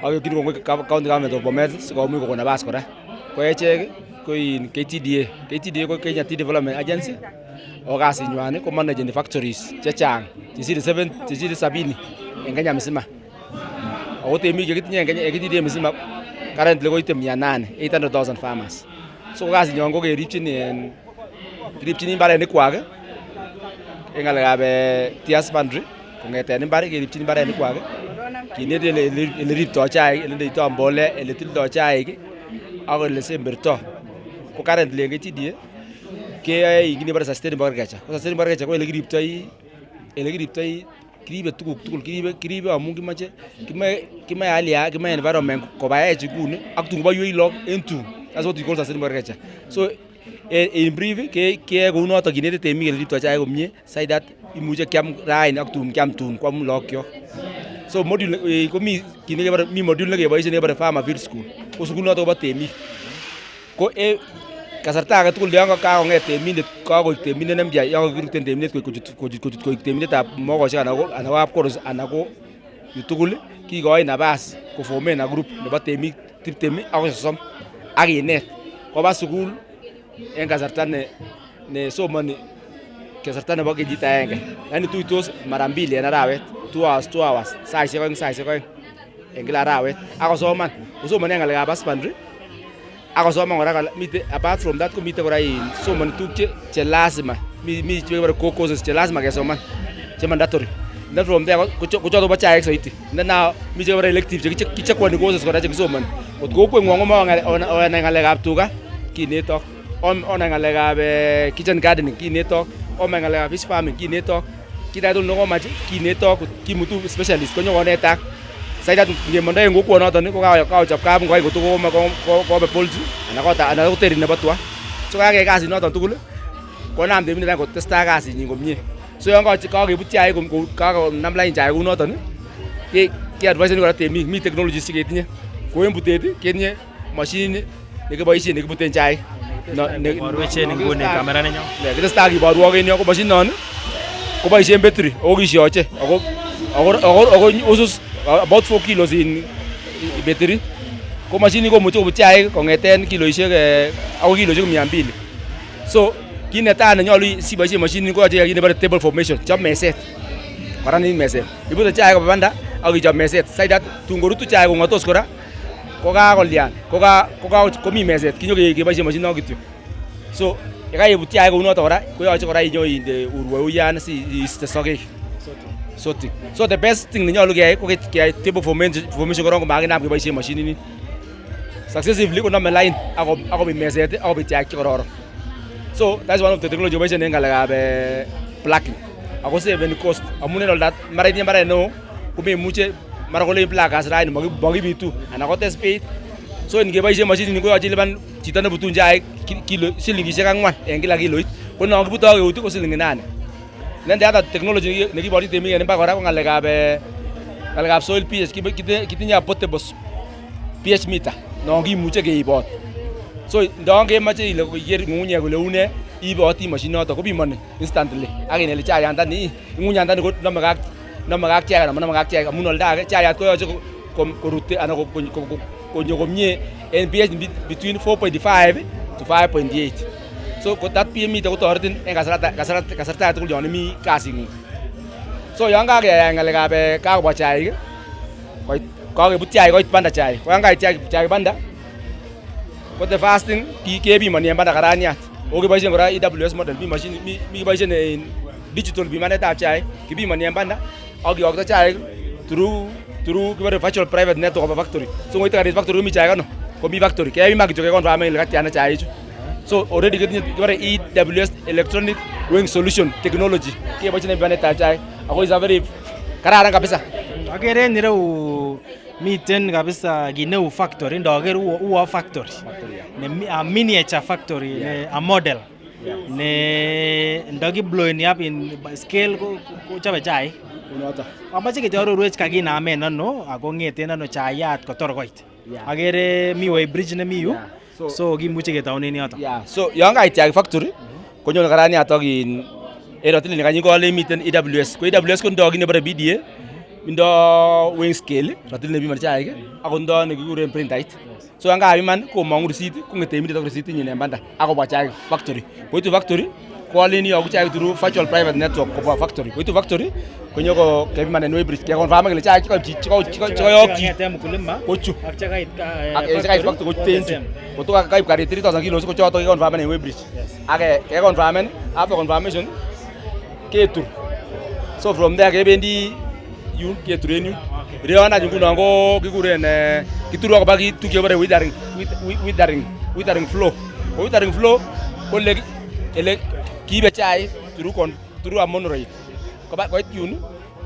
ak kingo county government of Bomet sikomuch kokon nabas kora ko echek ko in KTDA ko Kenya Tea Development Agency o kasinywan ko managing factories chechang chesire 70 en Kenya mzima. Ako temik chekitinye en Kenya KTDA mzima currently koite 800,000 farmers. So kasinywan ko keripchin mbarenikwak en ngalekab tea husbandry kongeten mbar keripchin mbarenikwak kinet ele riptoi chaik, ele ndeitoi mbolea, ele tildoi chaik ak ele sembertoi. Ko currently en KTDA keyoe kit nebore sustainable agriculture. Ko sustainable agriculture ko ele kiriptoi kiribe tuguk tugul, kiribe amun kimae hali kimae environment kobaech nguni ak tun koboiwei log en tun. That's what we call sustainable agriculture. So in brief ke kou noto kinete temik ele riptoi chaik komie so that imuche kiam raini ak tun kiam tun kwam lokyok. So module komi kit nekebore mi module nekeboisien nekebore farmer field school. Ko sukul noto kobo temik. Ko kasarta age tugul yon kakong'et temindet kakoik temindet nempya yon kakiruten temindet kochut temindetab mokoshek anan ko kapkoros anan ko yu tugul kikoi nabas koformen a group nebo temik 20 akoi 30 ak kinet koba sukul en kasarta ne somoni kasarta nebo kenyit agenge. Yani tuitos mara mbili en arawet 2 hours saisiek oeng en kila arawet akosoman kosomonen ngalekab husbandry akosoman kora mite apart from that komite kora somoni tuguk che lazima mi chekebore core courses che lazima kesoman che mandatory. Then from there kochoto bo chaik soiti. Then now mi chekebore elective chekichekwoni courses kora chekisomoni. Kot kokweng'wong onai ngalekab tuga kinetok, onai ngalekab kitchen gardening kinetok, onai ngalekab fish farming kinetok. Kit age tugul nekomach kinetok kimutu specialist konyokonetak. Saidat ngemondo en kokwonoton ko kakochop kapngoi kotokobe poultry anan ko teri nebo tuga. So kakeyai kasit noton tugul konam temindet kotestai kasinyin komie. So yon kakebut chaik kakonam lain chaik kou noton ke advise kora temik mi technologies cheketinye. Kou en butet ketinye mashinit nekeboisien nekibuten chaik. Borwechen nguni kamera nenyon. Kitestai kiborwok en yon ko mashinit non koboisien battery ako kisyoche ako usus about 4 kilos in battery. Ko machine komuche kobut chaik kongeten kiloisiek akoi kiloisiek 200. So kit netai nenyolu siboisien machine ko yoche kit nebore table formation, chob meset. Koranit meset. Ibute chaik koba banda ak ichob meset. Saidat tun korutu chaik kong'otos kora ko kakolian komi meset kinyo keboisien machine non kityo. So yekaibut chaik kou noton kora koyoche kora inyo inde urweuyan si iste sokek. Sorting. So the best thing nenyolu keyai ko keyai table formation korong komakinam keboisien machine ini. Successively konome line akobit meset akobit chaik chekororon. So that's one of the technology boisien en ngalekab plucking. Ako saving cost amun en oldat mara itinye mbaret neo komemuche mara kolein plakas raini mokibitu anan kotes beit. So ngeboisien machine ini koyoche ilipan chito nebutun chaik silingisiek 4 en kila kiloit. Ko non kibute ak eut ko siling 8. Then the other technology nekiborchi temik en mbar kora ko ngalekab soil pH. Kitinye portable pH meter non kimuche keibot. So ndon kemoche ile iker ng'ung'unyek kole une iboti machine noton kopimoni instantly ak inai ile chayandani ng'ung'unyandani ko nome ak chaik anan monome ak chaik amun oldo age chayat koyoche korute anan konyo komie en pH between 4.5 to 5.8. So that pH meter kotoretin en kasarta age tugul yon imi kasing'ung. So yon kakeyai ngalekab kakobwa chaik kakebut chaik koit banda chaik. Ko yon kait chaik banda ko the first thing kebimoni en banda karaniat. O keboisien kora EWS model mi keboisien digital bimanetab chaik kibimoni en banda ak kiyokto chaik through kibore virtual private network of factory. So ngoite karit factory komi chaik ano komi factory kebiman kityo keconfirmen ile katiana chaichu. So already kitinye kibore EWS electronic weighing solution technology keboisien en bimanetab chaik ako is a very kararan kabisa. Akere en ireu miten kabisa kit neu factory ndoker uo factory ne a miniature factory ne a model ne ndokibloeni up in scale ko chobe chaik unoto. Amache kityororwech kakinamen ano ako ngeten ano chayat kotor koit. Akere mi way bridge nemi yu. So kimuche ketaunen yoto. So yon kait chaik factory konyo karaniat ak in erotil ne kanyikole miten EWS. Ko EWS ko ndo kit nebore BDA Mindo weighing scale, ratil nebiman chaik, ako ndo nekikuren printait. So ang kabiman komongu receipt, kungete immediate receipt nyin en banda, ako ba chaik factory. Koitu factory, ko alini yoku chaik through virtual private network ko factory. Koitu factory, konyo ko kebiman en Weybridge, kaya confirm kele chaik chikoyoki. Kochu. Ak chakait factory ko tenju. Kotu kaib kari 3000 kilos ko choto confirm en Weybridge. Ake kaya confirm after confirmation ketur. So from there kebendi yun keturen yun. Riona junguno ngo kikuren kituru ko bagi tuki bare withering flow. Withering flow ko ele kibe chai turu amonorate. Ko ba ko yun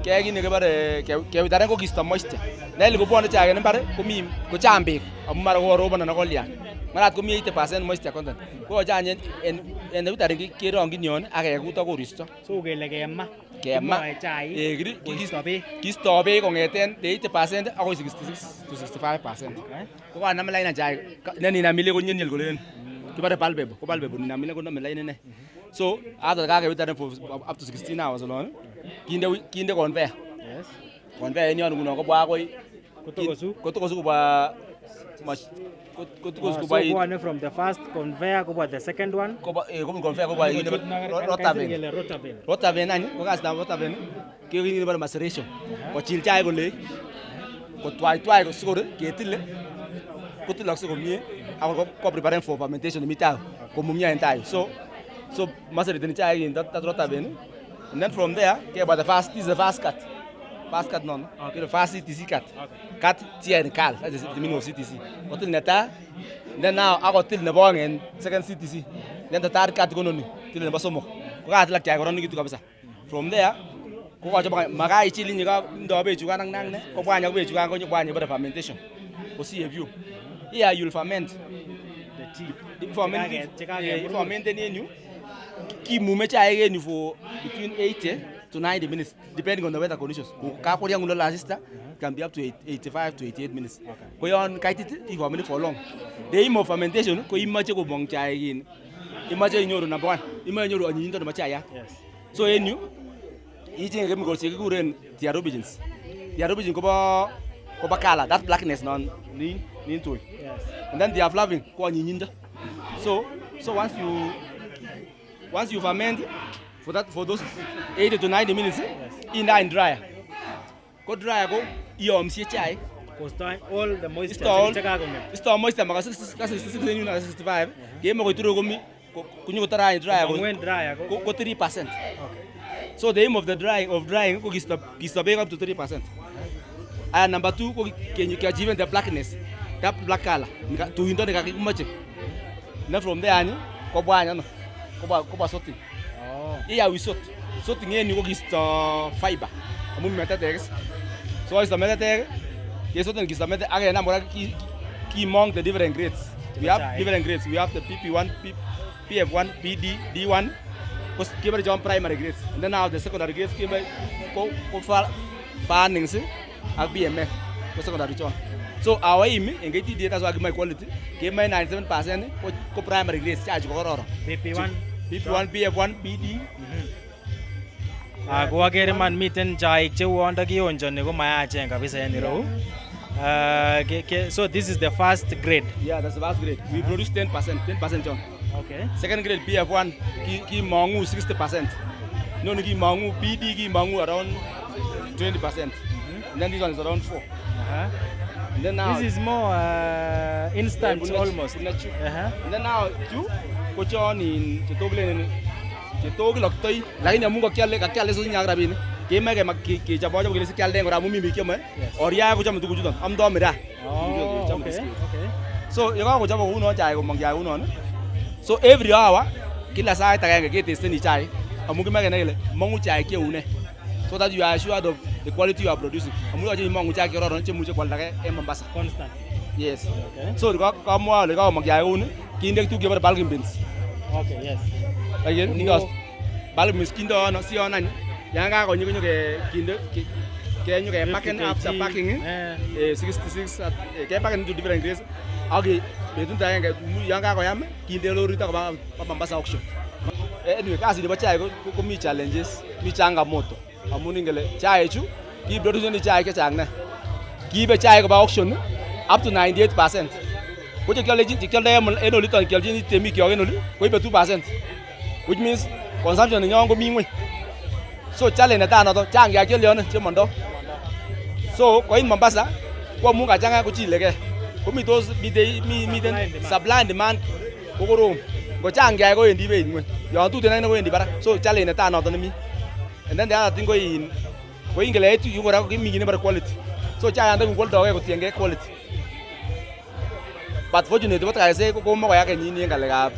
kaya gini ke bare ke withering ko gisto moisture. Na ile ko bonde chai ne bare ko mi ko chambe amara ko roba na ko lia. Marat ko mi 80% moisture content. Ko janye en withering ki rongi nyon ake kuto ko risto. So gele kema kisto be kongeten 80% akoi 66 to 65%. Ko kana melaina chai nani na mile ko nyenyel ko len. Kibare palbebo ko palbebo na mile ko na melaina ne. So after ka withering for up to 16 hours alone. Kinde conveyor. Yes. Conveyor nyon nguno ko bwa ko kotokosu ko ba so one from the first conveyor ko the second one ko conveyor ko rotaven ani ko gas da rotaven ke ngi ba maceration ko chil chai ko le ko twai ko score ke tille ko tilak so ko mie ko prepare for fermentation mi ta ko mumnya entai so maceration chai in that rotaven, and then from there ke about the fast cut. Fast cut non. Okay. The fast CTC cut. Okay. Cut tier and cal. That is the meaning of CTC. Until neta. Then now I got till the bong and second CTC. Then the third cut go on till the basomo. Ko kat like I run gitu kabisa. From there, ko ko jaba magai chili ni ka ndo be chuka nang ne. Ko banya be chuka ko banya ba fermentation. Ko see a view. Here you'll ferment the tea. Ferment any ki mume cha again for between 80 to 90 minutes, depending on the weather conditions. Can be up to 85 to 88 minutes. Ko yon kaitit if ferment for long. The aim of fermentation ko image ko bong cha again. Image nyoro number 1. Image nyoro anyindo na machaya. Yes. So enu eating chemicals kuren thiarubigins. Thiarubigin ko ba color that blackness non nin to. Yes. And then they are flavin ko anyindo. So once you ferment for those 80 to 90 minutes, in dryer. Go dryer go iom si chai. Store all the moisture. Store moisture maka 65. Game ko ituro ko mi kunyo tara dryer go 3%. Okay. So the aim of the drying ko stop up to 3%. And number 2 ko can you achieve the blackness. That black color. To hindo de ka kumache. Na from there ani ko banya no. Ko ba sorting. Yeah, we sorting any go fiber. Amun metatex. So is the metatex. Yes, sorting is the meta again number key among the different grades. We have different grades. We have the PP1, PF1, PD, D1. Because give it primary grades. And then now the secondary grades give it farming at BMF. Secondary job. So our aim in KTDA that's why my quality. Give my 97% for primary grades charge go PP1. PP1, PF1, PD. Go agere man miten chai che wonda ki onjon ne ko maya chen kabisa yani ro. So this is the first grade. Yeah, that's the first grade. We produce 10% John. Okay. Second grade PF1 ki mangu 60%. No ki mangu PD ki mangu around 20%. And then this one is around 4. And then now this is more instant almost. And then now you ko cho ni to lok toy lakini mungu kakiale so nya grabini ke me ke chabo ke se kalde ngora mumi mi ke me or ya ko chamo tugu judan am do mira. Okay. So yo ko chabo uno chai ko mang chai uno. So every hour kila saa ta ke test ni chai amu ke me ne le mangu chai ke une so that you are assured of the quality you are producing. Amu aje mangu chai ke ro che mu che kwalda ke e Mombasa constant. Yes. Okay. So ko mo le ko mang chai une kinde tu ke bar balgin bins. Okay, yes. Again, because balgin bins kindo no si onan yanga ko nyugo ke kinde ke nyugo packing after packing 66 ke packing into different grades. Okay, betun ta yanga ko yam kinde lo rita ko ba Mombasa auction. Anyway, kasi de chai ko mi challenges, mi changamoto. Amuni ngele chai chu kiproduceni chaik chechang ne. Kiibe chaik koba auction up to 98%. Ko chekioldo en oliton kiolchin temikyok en oli koibe 2%, which means consumption nenyon komi ngweny. So challenge netaa noto chang kiak chelion chemondo. So ko in Mombasa ko amun kachang'a kochilegei. Komitos miten supply and demand ko korom. Ko chang kiak kowendi beit ngweny. Yon tuten ak kowendi barak. So challenge netaa noto nemi. And then the other thing ko ingele yu kora kimi kit nebore quality. So chayanda kokwoldoge kotiengei quality. But fortunately what I say ko mokoyak kenyini en ngalekab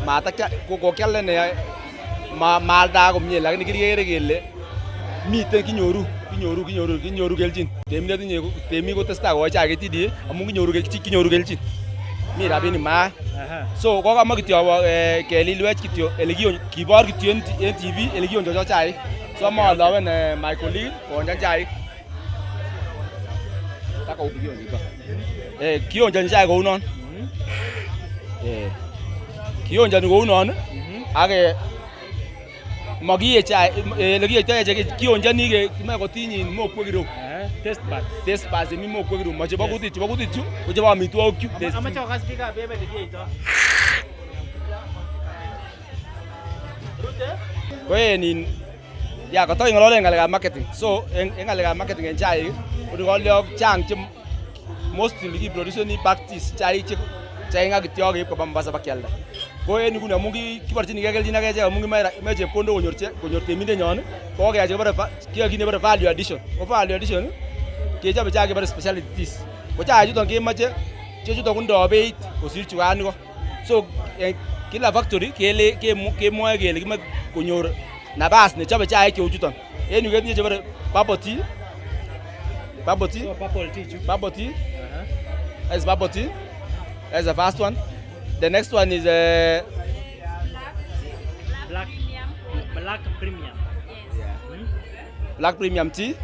matakya kokialde ne maalda komie lakini kikere kele miten kinyoru kelchin. Temik kotestai kokochi chaik KTDA amun kinyoru kelchin. Mi rabinik maa. So kokamo kityo kelilwech kityo kibor kityo en TV ele kionjojo chaik. So amaaldawen my colleague konjan chaik. Taka ukionjito. Kionjani chaik kounon. Kionjani kounon ak makiye chaik lekiyoito echek kionjani kimoe kotinyin mokwek kidogo. Test buds mi mokwek kidogo. Chebo kutit chu ko chebo amitwogik chu. Amache okas biikab emet lekiyoito. Ko en ya kotoki ng'ololen ngalekab marketing. So en ngalekab marketing en chaik ko chang che mostly kiproduceni practice chaik cheng'a kityo keib koba Mombasa bakialda. Ko en nguni amun kiborchinigei kelchin ak echek amun kimoe chepkondok konyor temindenyon ko kokeyai kit nebore value addition. Ko value addition kechobe chaik chebore specialty teas. Ko chaik chuton kemoche chechuton kondoo beit kosir chukan iko. So kila factory kemoe kele kimoe konyor nabas nechobe chaik cheu chuton. En yu ketinye chebore bubble tea. Bubble tea. That's bubble tea. That's the first one. The next one is black premium. Yeah. Black premium tea.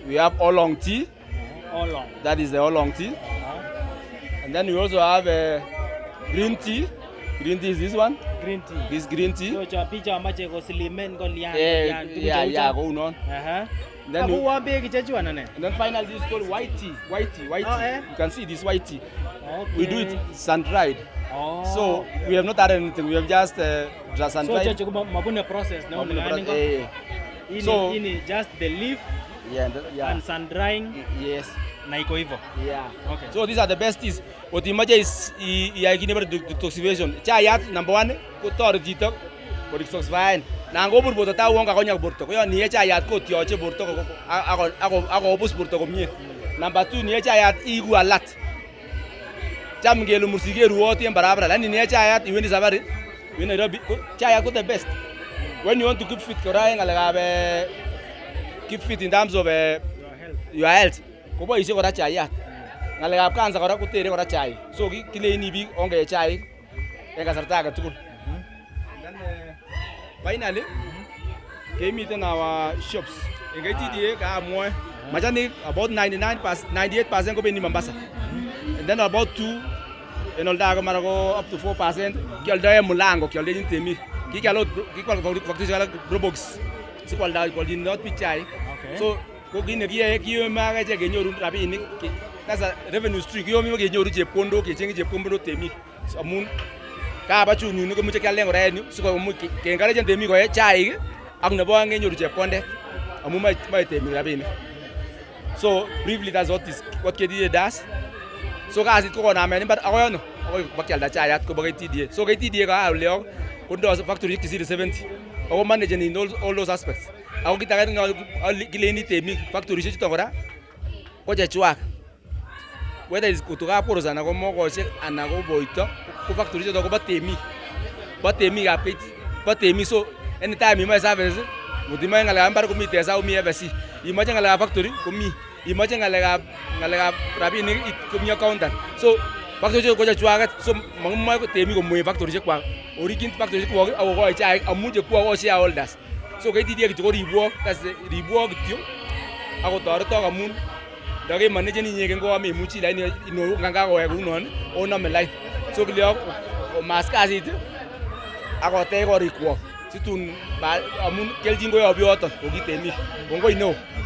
We have oolong tea. Oolong. That is the oolong tea. And then we also have green tea. Green tea is this one. Green tea. This green tea. So picha mache ko silimen ko lian. Yeah, go on. Then and then finally this is called white tea. You can see this white tea. Okay. We do it sun dried. So we have not added anything. We have just sun dried. So mabune process no. So just the leaf and sun drying. Yes. Na iko hivyo. Yeah. Okay. So these are the best teas. What imaje is iyaikine detoxification. Chayat number 1 ko toreti chito ko detoxify. Na ngobur borto ta uonga konyak borto. Ko yon niye chayat ko tyoche borto ako obus borto komie. Number 2 niye chayat igu alert. Cham ngelu mursige ruoti en barabara. Lani niye chayat iwendi safari. Iwendi Nairobi. Chayat ko the best. When you want to keep fit kora ngalekab keep fit in terms of your health. Ko boisie kora chayat. Ngalekab cancer kora kotere kora chaik. So kileini biik onge chaik en kasarta age tugul. Then finally kemiten our shops. En KTDA ka amwoe machanik about 98% kobendi Mombasa. And then about 2 en olda mara ko up to 4% kioldo en Mulango kioldechi temik. Kikialot factory kala Probox. Sikwalda koldin not biik chaik. So ko kine kiyome ak echek kenyoru rabinik. Sasa revenue stream kiyomi kenyoru chepkondok kecheng'e chepkondok temik amun kabachunyu komuche kialen kora en yu sikomuch kencourage temik koe chaik ak nebo oeng kenyoru chepkondet amun moe temik rabinik. So briefly that's what KTDA does. So kasit ko konamen imbar akoi ano akoi bakialda chayat ko ba KTDA. So KTDA ka oleok kondo factory kisiri 70 ako manage in all those aspects. Ako kita kileni temik factory chuton kora ko chechwak. Whether it's kutoka porosa anan ko mokoshek anan ko boito ko factory chuton ko ba temik. Ba temik ab ba temik. So anytime imoe service mutimoe ngalekab mbar komi tesa komi FSC. Imoche ngalekab factory komi. Imoche ngalekab rabinik komi accountant. So factory chuton ko chechwaket. So mangimoe ko temik komoe factory chekwak. Origin factory chekwak ako ko chaik amun chekwak ko shareholders. So KTDA kityo ko ribwok kityo ako toretok amun ndake manage ni nyeken ko amemuchi lakini ino ngangakowek kounon onome line. So kilyo mas kasit akotech korikwok. situn amun kelchin koyobu yoton ko kitemik. Kongoi neo.